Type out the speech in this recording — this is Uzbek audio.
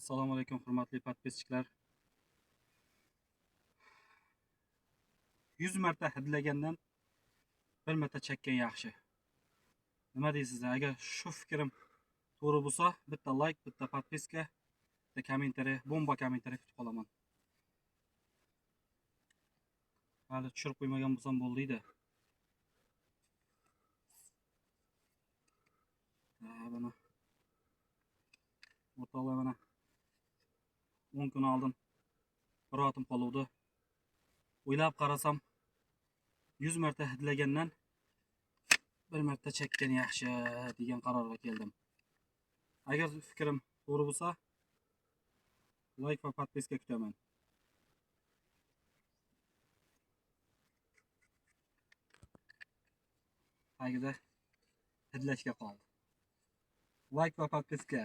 Assalomu alaykum hurmatli podpischilar. 100 marta hidlagandan 1 marta chekkan yaxshi. Nima deysizlar? Agar shu fikrim to'g'ri bo'lsa, bitta like, bitta podpiska, bitta kommentariy, bomba kommentariy kutib qolaman. Hali tushirib qo'ymagan bo'lsam bo'ldi-da. Mana o'rtoqlar, mana 10 kun oldin birotim qoluvdi. O'ylab qarasam 100 marta hidlagandan 1 marta chekkan yaxshi degan qarorga keldim. Agar fikrim to'g'ri bo'lsa, like va podpiska kutaman. Tagida hidlashga qoldi. Like va podpiska.